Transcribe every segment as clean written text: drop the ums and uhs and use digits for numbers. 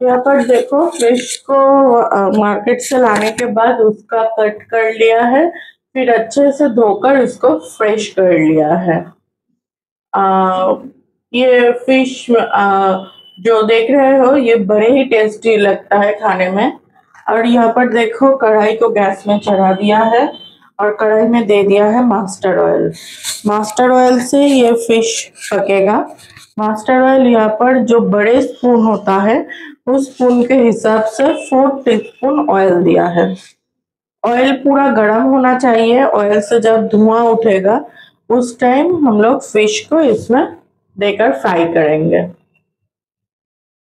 यहाँ पर देखो फिश को मार्केट से लाने के बाद उसका कट कर लिया है, फिर अच्छे से धोकर इसको फ्रेश कर लिया है। आ, ये फिश जो देख रहे हो ये बड़े ही टेस्टी लगता है खाने में। और यहाँ पर देखो कढ़ाई को गैस में चढ़ा दिया है और कढ़ाई में दे दिया है मास्टर्ड ऑयल। मास्टर्ड ऑयल से ये फिश पकेगा। मास्टर्ड ऑयल यहाँ पर जो बड़े स्पून होता है उस स्पून के हिसाब से 4 टीस्पून ऑयल दिया है। ऑयल पूरा गर्म होना चाहिए। ऑयल से जब धुआं उठेगा उस टाइम हम लोग फिश को इसमें देकर फ्राई करेंगे।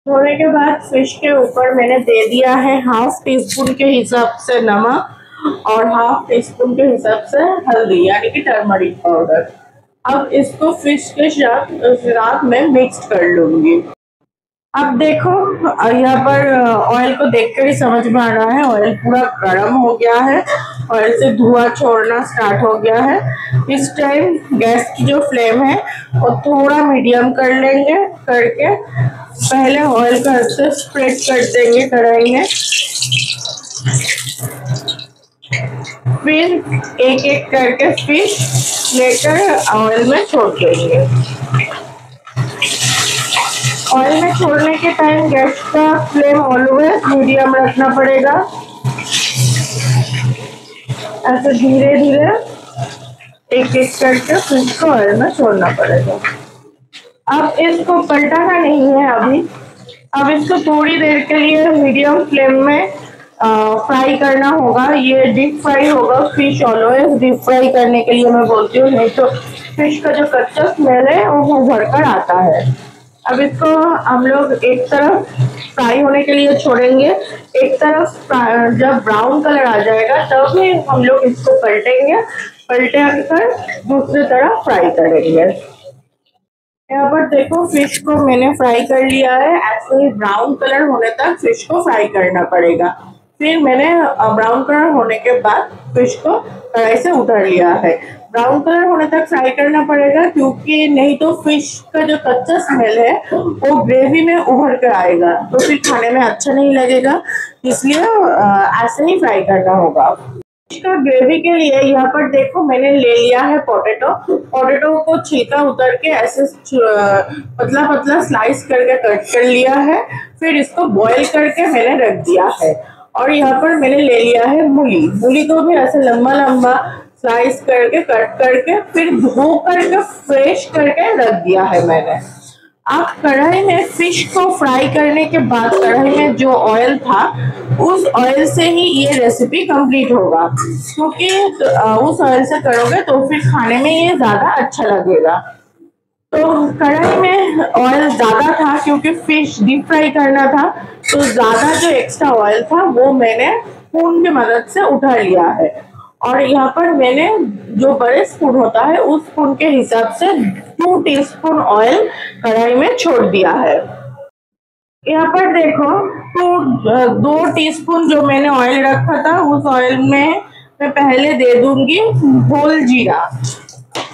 होने के बाद फिश के ऊपर मैंने दे दिया है 1/2 टीस्पून के हिसाब से नमक और 1/2 टीस्पून के हिसाब से हल्दी यानी कि टर्मरिक पाउडर। अब इसको फिश के साथ में मिक्स कर लूंगी। अब देखो यहाँ पर ऑयल को देखकर ही समझ में आ रहा है ऑयल पूरा गर्म हो गया है। ऑयल से धुआं छोड़ना स्टार्ट हो गया है। इस टाइम गैस की जो फ्लेम है वो थोड़ा मीडियम कर लेंगे। करके पहले ऑयल का अच्छे स्प्रेड कर देंगे कढ़ाई में, फिर एक एक करके फिश लेकर ऑयल में छोड़ देंगे। ऑयल में छोड़ने के टाइम गैस का फ्लेम ऑलवेज मीडियम रखना पड़ेगा। ऐसे धीरे धीरे एक एक करके फिश को ऑयल में छोड़ना पड़ेगा। अब इसको पलटाना नहीं है अभी। अब इसको थोड़ी देर के लिए मीडियम फ्लेम में फ्राई करना होगा। ये डीप फ्राई होगा। फिश ऑलवेज डीप फ्राई करने के लिए मैं बोलती हूँ, नहीं तो फिश का जो कच्चा स्मेल है वो भर कर आता है। अब इसको हम लोग एक तरफ फ्राई होने के लिए छोड़ेंगे। एक तरफ जब ब्राउन कलर आ जाएगा तब ही हम लोग इसको पलटेंगे। पलटे कर दूसरी तरफ फ्राई करेंगे। यहाँ पर देखो फिश को मैंने फ्राई कर लिया है। ऐसे ही ब्राउन कलर होने तक फिश को फ्राई करना पड़ेगा। फिर मैंने ब्राउन कलर होने के बाद फिश को कढ़ाई से उतार लिया है। ब्राउन कलर होने तक फ्राई करना पड़ेगा क्योंकि नहीं तो फिश का जो कच्चा स्मेल है वो ग्रेवी में उभर कर आएगा तो फिर खाने में अच्छा नहीं लगेगा। इसलिए ऐसे ही फ्राई करना होगा। फिश का ग्रेवी के लिए यहाँ पर देखो मैंने ले लिया है पोटैटो। पोटैटो को छिलका उतर के ऐसे पतला पतला स्लाइस करके कट कर लिया है। फिर इसको बॉईल करके मैंने रख दिया है। और यहाँ पर मैंने ले लिया है मूली। मूली को भी ऐसे लंबा लंबा स्लाइस करके कट करके फिर धो करके फ्रेश करके रख दिया है मैंने। अब कढ़ाई में फिश को फ्राई करने के बाद कढ़ाई में जो ऑयल था उस ऑयल से ही ये रेसिपी कंप्लीट होगा, क्योंकि उस ऑयल से करोगे तो फिर खाने में ये ज्यादा अच्छा लगेगा। तो कढ़ाई में ऑयल ज्यादा था क्योंकि फिश डीप फ्राई करना था, तो ज्यादा जो एक्स्ट्रा ऑयल था वो मैंने स्पून की मदद से उठा लिया है। और यहाँ पर मैंने जो बड़े स्पून होता है उस स्पून के हिसाब से 2 टीस्पून ऑयल कढ़ाई में छोड़ दिया है। यहाँ पर देखो तो 2 टीस्पून जो मैंने ऑयल रखा था उस ऑयल में मैं पहले दे दूंगी होल जीरा।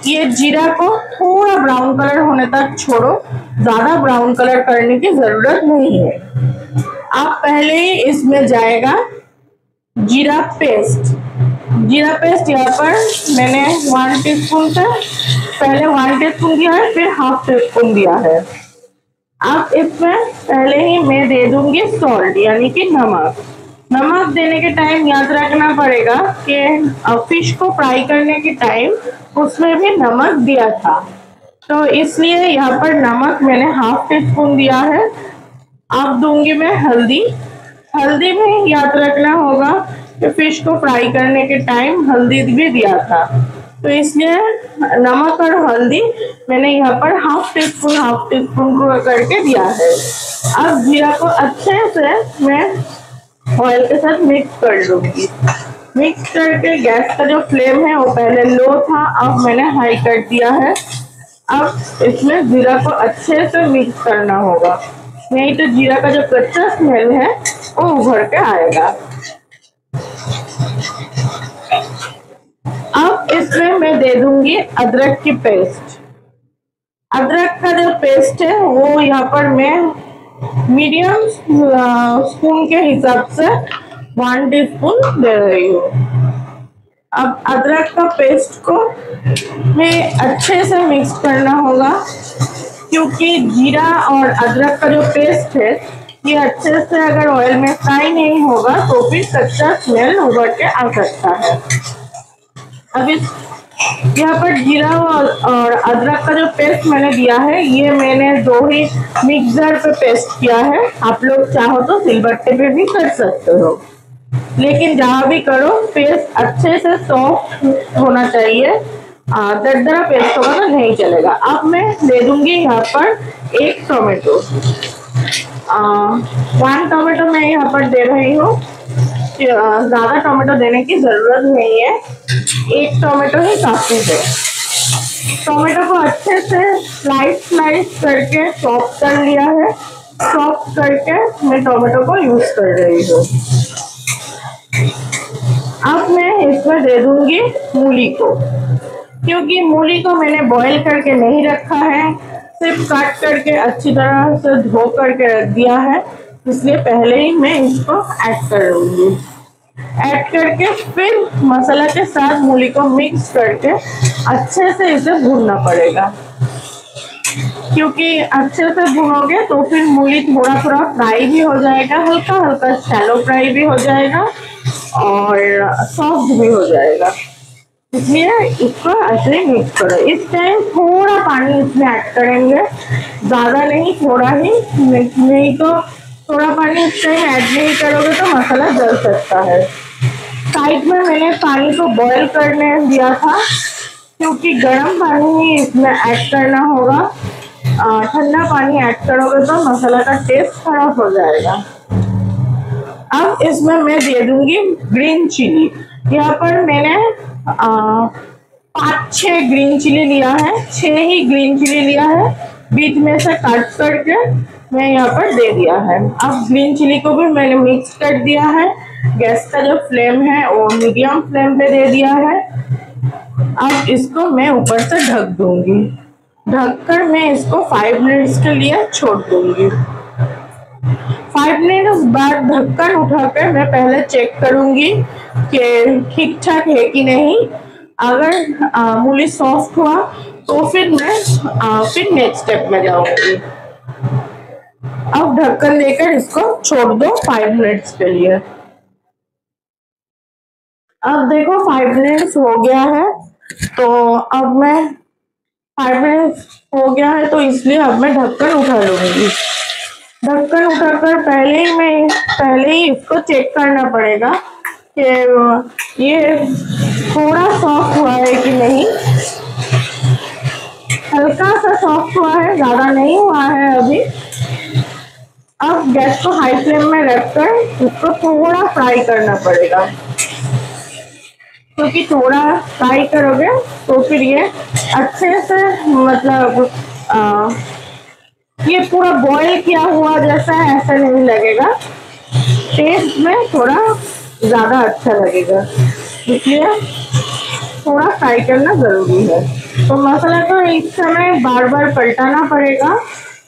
ये जीरा को थोड़ा ब्राउन कलर होने तक छोड़ो, ज्यादा ब्राउन कलर करने की जरूरत नहीं है। अब पहले ही इसमें जाएगा जीरा पेस्ट। जीरा पेस्ट यहाँ पर मैंने 1 टीस्पून से पहले 1 टीस्पून दिया है, फिर 1/2 टीस्पून दिया है। अब इसमें पहले ही मैं दे दूंगी सॉल्ट यानी कि नमक। नमक देने के टाइम याद रखना पड़ेगा कि फिश को फ्राई करने के टाइम उसमें भी नमक दिया था, तो इसलिए यहाँ पर नमक मैंने 1/2 टीस्पून दिया है। अब दूंगी मैं हल्दी। हल्दी में याद रखना होगा कि फिश को फ्राई करने के टाइम हल्दी भी दिया था, तो इसलिए नमक और हल्दी मैंने यहाँ पर 1/2 टीस्पून करके दिया है। अब जीरा को अच्छे से मैं ऑयल के साथ मिक्स कर लूंगी। मिक्स करके गैस का जो फ्लेम है वो पहले लो था, अब मैंने हाई कर दिया है। अब इसमें जीरा को अच्छे से मिक्स करना होगा, नहीं तो जीरा का जो कच्चा स्मेल है वो उभर के आएगा। अब इसमें मैं दे दूंगी अदरक की पेस्ट। अदरक का जो पेस्ट है वो यहाँ पर मैं मीडियम स्पून के हिसाब से 1 टीस्पून दे रही हूँ। अब अदरक का पेस्ट को मैं अच्छे से मिक्स करना होगा, क्योंकि जीरा और अदरक का जो पेस्ट है ये अच्छे से अगर ऑयल में फ्राई नहीं होगा तो फिर कच्चा स्मेल उभर के आ सकता है। अब इस यहाँ पर जीरा और अदरक का जो पेस्ट मैंने दिया है ये मैंने 2 ही मिक्सर पे पेस्ट किया है। आप लोग चाहो तो सिलबट्टे पे भी कर सकते हो, लेकिन जहाँ भी करो पेस्ट अच्छे से सॉफ्ट होना चाहिए। दरदरा पेस्ट होगा तो नहीं चलेगा। अब मैं दे दूंगी यहाँ पर 1 टोमेटो। 1 टोमेटो मैं यहाँ पर दे रही हूँ, ज्यादा टोमेटो देने की जरूरत नहीं है, 1 टोमेटो ही काफी है। टोमेटो को अच्छे से स्लाइस करके चॉप कर लिया है। चॉप करके मैं टोमेटो को यूज कर रही हूँ। अब मैं इसमें दे दूंगी मूली को, क्योंकि मूली को मैंने बॉईल करके नहीं रखा है, सिर्फ काट करके अच्छी तरह से धो करके रख दिया है, इसलिए पहले ही मैं इसको ऐड कर लूंगी। ऐड करके फिर मसाला के साथ मूली को मिक्स करके अच्छे से इसे भूनना पड़ेगा, क्योंकि अच्छे से भूनोगे तो फिर मूली थोड़ा थोड़ा फ्राई भी हो जाएगा, हल्का हल्का शैलो फ्राई भी हो जाएगा और सॉफ्ट भी हो जाएगा। इसलिए इसको ऐसे मिक्स करो। इस टाइम थोड़ा पानी इसमें ऐड करेंगे, ज्यादा नहीं, थोड़ा ही, नहीं तो थोड़ा पानी इस टाइम ऐड नहीं करोगे तो मसाला जल सकता है। साइड में मैंने पानी को बॉईल करने दिया था, क्योंकि गर्म पानी ही इसमें ऐड करना होगा। ठंडा पानी ऐड करोगे तो मसाला का टेस्ट खराब हो जाएगा। अब इसमें मैं दे दूंगी ग्रीन चिली। यहाँ पर मैंने 5-6 ग्रीन चिली लिया है, 6 ही ग्रीन चिली लिया है, बीच में से काट करके मैं यहाँ पर दे दिया है। अब ग्रीन चिली को भी मैंने मिक्स कर दिया है। गैस का जो फ्लेम है वो मीडियम फ्लेम पे दे दिया है। अब इसको मैं ऊपर से ढक दूंगी। ढककर मैं इसको 5 मिनट्स के लिए छोड़ दूंगी। 5 मिनट्स बाद ढक्कन उठाकर मैं पहले चेक करूंगी कि ठीक ठाक है कि नहीं। अगर मूली सॉफ्ट हुआ तो फिर मैं फिर नेक्स्ट स्टेप में जाऊंगी। अब ढक्कन देकर इसको छोड़ दो 5 मिनट्स के लिए। अब देखो 5 मिनट्स हो गया है, तो अब मैं 5 मिनट्स हो गया है तो इसलिए अब मैं ढक्कन उठा लूंगी। ढक्कन उठाकर पहले ही इसको चेक करना पड़ेगा कि ये थोड़ा सॉफ्ट हुआ है कि नहीं। हल्का सा सॉफ्ट हुआ है, ज्यादा नहीं हुआ है अभी। अब गैस को हाई फ्लेम में रखकर इसको थोड़ा फ्राई करना पड़ेगा, क्योंकि थोड़ा फ्राई करोगे तो फिर ये अच्छे से मतलब ये पूरा बॉईल किया हुआ जैसा है ऐसा नहीं लगेगा, टेस्ट में थोड़ा ज्यादा अच्छा लगेगा, इसलिए थोड़ा फ्राई करना जरूरी है। तो मसाला को इस समय बार बार पलटाना पड़ेगा,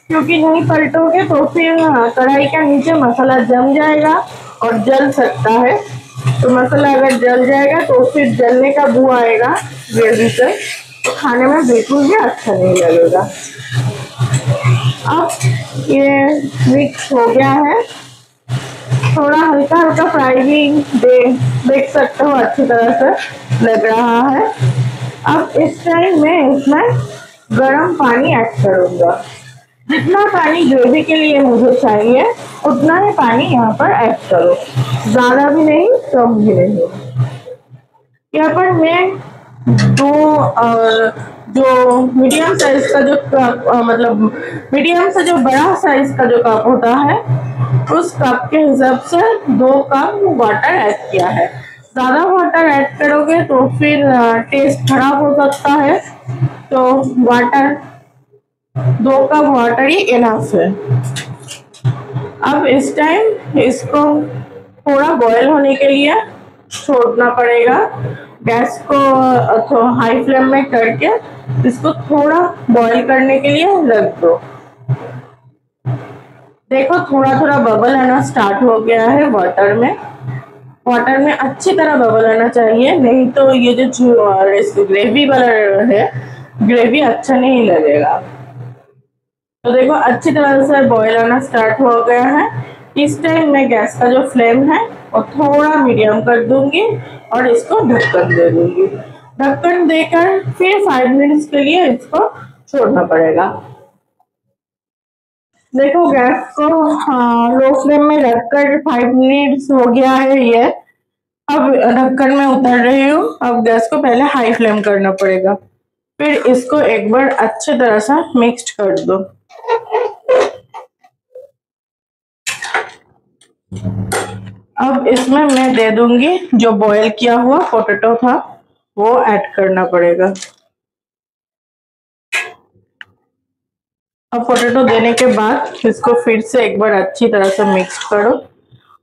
क्योंकि नहीं पलटोगे तो फिर कढ़ाई का नीचे मसाला जम जाएगा और जल सकता है। तो मसाला अगर जल जाएगा तो फिर जलने का बू आएगा ग्रेवी से, तो खाने में बिल्कुल भी अच्छा नहीं लगेगा। अब ये मिक्स हो गया है, थोड़ा हल्का हल्का फ्राई भी देख सकते हो अच्छी तरह से लग रहा है। अब इस टाइम मैं इसमें गर्म पानी ऐड करूंगा। जितना पानी ग्रेवी के लिए मुझे चाहिए उतना ही पानी यहाँ पर ऐड करो, ज्यादा भी नहीं कम भी नहीं। यहाँ पर मैं जो मीडियम साइज का जो कप मतलब मीडियम से जो बड़ा साइज का जो कप होता है उस कप के हिसाब से 2 कप वाटर ऐड किया है। ज्यादा वाटर ऐड करोगे तो फिर टेस्ट खराब हो सकता है, तो 2 कप वाटर ही इनफ है। अब इस टाइम इसको थोड़ा बॉईल होने के लिए छोड़ना पड़ेगा। गैस को हाई फ्लेम में करके इसको थोड़ा बॉईल करने के लिए रख दो। देखो थोड़ा थोड़ा बबल आना स्टार्ट हो गया है वाटर में। वाटर में अच्छी तरह बबल आना चाहिए, नहीं तो ये जो ग्रेवी वाला है, ग्रेवी अच्छा नहीं लगेगा। तो देखो अच्छी तरह से बॉईल आना स्टार्ट हो गया है। इस टाइम मैं गैस का जो फ्लेम है वो थोड़ा मीडियम कर दूंगी और इसको ढक्कन दे दूंगी। ढक्कन देकर फिर 5 मिनट्स के लिए इसको छोड़ना पड़ेगा। देखो गैस को लो फ्लेम में रखकर 5 मिनट्स हो गया है ये। अब ढक्कन में उतर रही हूँ। अब गैस को पहले हाई फ्लेम करना पड़ेगा, फिर इसको एक बार अच्छे तरह से मिक्स कर दो। अब इसमें मैं दे दूंगी जो बॉईल किया हुआ पोटैटो था, वो ऐड करना पड़ेगा। अब पोटैटो देने के बाद इसको फिर से एक बार अच्छी तरह से मिक्स करो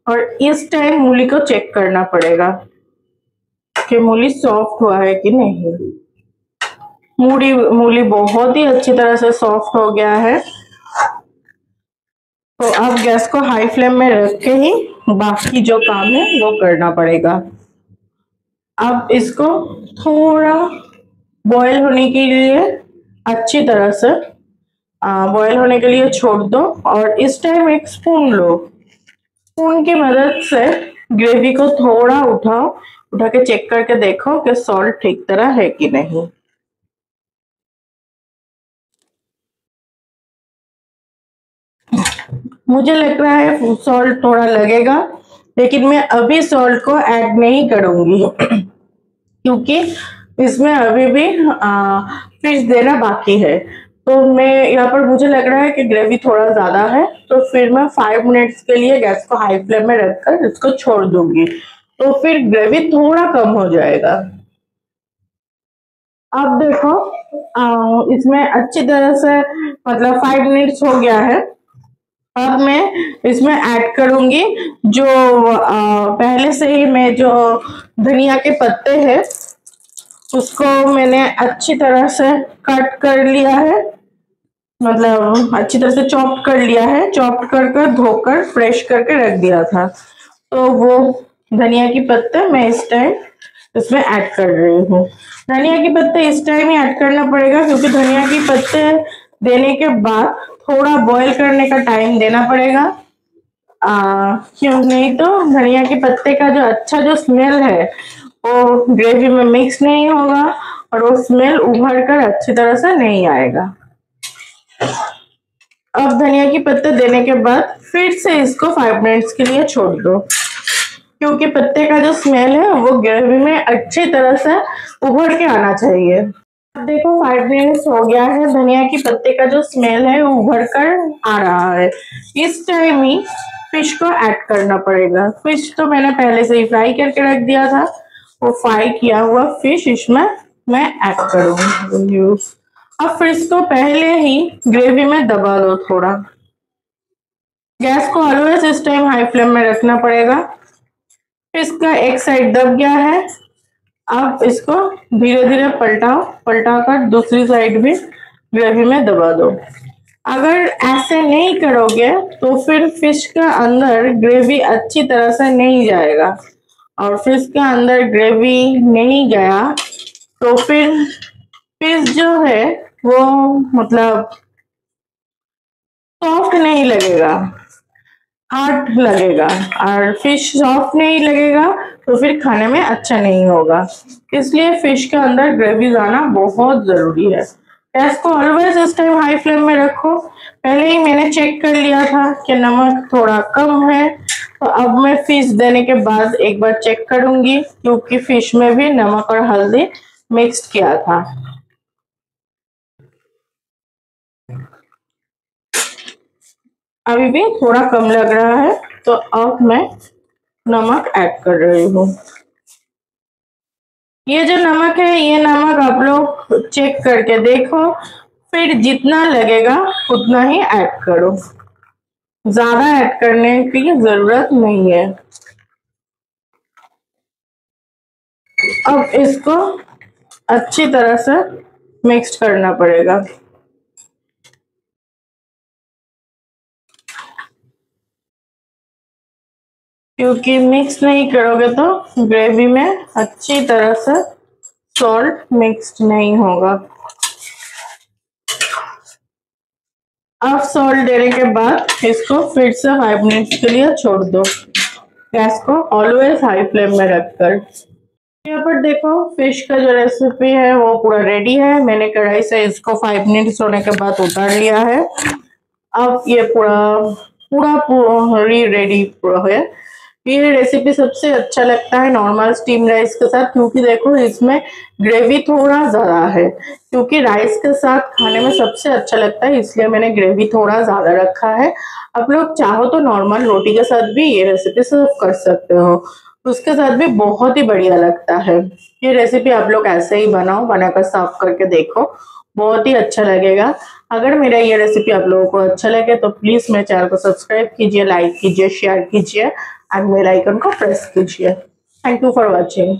और इस टाइम मूली को चेक करना पड़ेगा कि मूली सॉफ्ट हुआ है कि नहीं। मूली बहुत ही अच्छी तरह से सॉफ्ट हो गया है। तो अब गैस को हाई फ्लेम में रख के ही बाकी जो काम है वो करना पड़ेगा। अब इसको थोड़ा बॉईल होने के लिए अच्छी तरह से बॉईल होने के लिए छोड़ दो और इस टाइम एक स्पून लो। स्पून की मदद से ग्रेवी को थोड़ा उठा के चेक करके देखो कि सॉल्ट ठीक तरह है कि नहीं। मुझे लग रहा है सॉल्ट थोड़ा लगेगा, लेकिन मैं अभी सॉल्ट को ऐड नहीं करूंगी क्योंकि इसमें अभी भी फिश देना बाकी है। तो मैं यहाँ पर मुझे लग रहा है कि ग्रेवी थोड़ा ज्यादा है, तो फिर मैं 5 मिनट्स के लिए गैस को हाई फ्लेम में रखकर इसको छोड़ दूंगी, तो फिर ग्रेवी थोड़ा कम हो जाएगा। अब देखो इसमें अच्छी तरह से मतलब 5 मिनट्स हो गया है। अब मैं इसमें ऐड करूंगी जो पहले से ही मैं जो धनिया के पत्ते हैं उसको मैंने अच्छी तरह से कट कर लिया है, मतलब अच्छी तरह से चॉप कर लिया है। चॉप कर धोकर फ्रेश करके रख दिया था, तो वो धनिया की पत्ते मैं इस टाइम इसमें ऐड कर रही हूँ। धनिया के पत्ते इस टाइम ही ऐड करना पड़ेगा क्योंकि धनिया की पत्ते देने के बाद थोड़ा बॉईल करने का टाइम देना पड़ेगा। क्यों नहीं तो धनिया के पत्ते का जो अच्छा जो स्मेल है वो ग्रेवी में मिक्स नहीं होगा और वो स्मेल उभर कर अच्छी तरह से नहीं आएगा। अब धनिया की पत्ते देने के बाद फिर से इसको 5 मिनट्स के लिए छोड़ दो क्योंकि पत्ते का जो स्मेल है वो ग्रेवी में अच्छी तरह से उभर के आना चाहिए। अब देखो 5 मिनट्स हो गया है, धनिया की पत्ते का जो स्मेल है वो उभर कर आ रहा है। इस टाइम ही फिश को ऐड करना पड़ेगा। फिश तो मैंने पहले से ही फ्राई करके रख दिया था, वो फ्राई किया हुआ फिश इसमें मैं ऐड करूंगी। अब फिश को पहले ही ग्रेवी में दबा लो थोड़ा। गैस को ऑलवेज इस टाइम हाई फ्लेम में रखना पड़ेगा। फिश का एक साइड दब गया है, अब इसको धीरे धीरे पलटा कर दूसरी साइड भी ग्रेवी में दबा दो। अगर ऐसे नहीं करोगे तो फिर फिश का अंदर ग्रेवी अच्छी तरह से नहीं जाएगा, और फिश के अंदर ग्रेवी नहीं गया तो फिर फिश जो है वो मतलब सॉफ्ट नहीं लगेगा, हार्ड लगेगा। और फिश सॉफ्ट नहीं लगेगा तो फिर खाने में अच्छा नहीं होगा। इसलिए फिश के अंदर ग्रेवी आना बहुत जरूरी है। गैस को ऑलवेज इस टाइम हाई फ्लेम में रखो। पहले ही मैंने चेक कर लिया था कि नमक थोड़ा कम है, तो अब मैं फिश देने के बाद एक बार चेक करूंगी क्योंकि फिश में भी नमक और हल्दी मिक्स किया था। अभी भी थोड़ा कम लग रहा है, तो अब मैं नमक ऐड कर रही हूँ। ये जो नमक है ये नमक आप लोग चेक करके देखो, फिर जितना लगेगा उतना ही ऐड करो, ज्यादा ऐड करने की जरूरत नहीं है। अब इसको अच्छी तरह से मिक्स करना पड़ेगा। क्योंकि मिक्स नहीं करोगे तो ग्रेवी में अच्छी तरह से सॉल्ट मिक्स्ड नहीं होगा। अब सॉल्ट देने के बाद इसको फिर से 5 मिनट्स के लिए छोड़ दो, गैस को ऑलवेज हाई फ्लेम में रखकर। यहाँ पर देखो फिश का जो रेसिपी है वो पूरा रेडी है। मैंने कढ़ाई से इसको 5 मिनट्स होने के बाद उतार लिया है। अब ये पूरा रेडी पूरा है। ये रेसिपी सबसे अच्छा लगता है नॉर्मल स्टीम राइस के साथ, क्योंकि देखो इसमें ग्रेवी थोड़ा ज़्यादा है, क्योंकि राइस के साथ खाने में सबसे अच्छा लगता है, इसलिए मैंने ग्रेवी थोड़ा ज़्यादा रखा है। आप लोग चाहो तो नॉर्मल रोटी के साथ भी ये रेसिपी सर्व कर सकते हो, उसके साथ भी बहुत ही बढ़िया लगता है। ये रेसिपी आप लोग ऐसे ही बनाओ, बनाकर सर्व करके देखो, बहुत ही अच्छा लगेगा। अगर मेरा ये रेसिपी आप लोगों को अच्छा लगे तो प्लीज मेरे चैनल को सब्सक्राइब कीजिए, लाइक कीजिए, शेयर कीजिए एंड बेल आइकन को प्रेस कीजिए। Thank you for watching.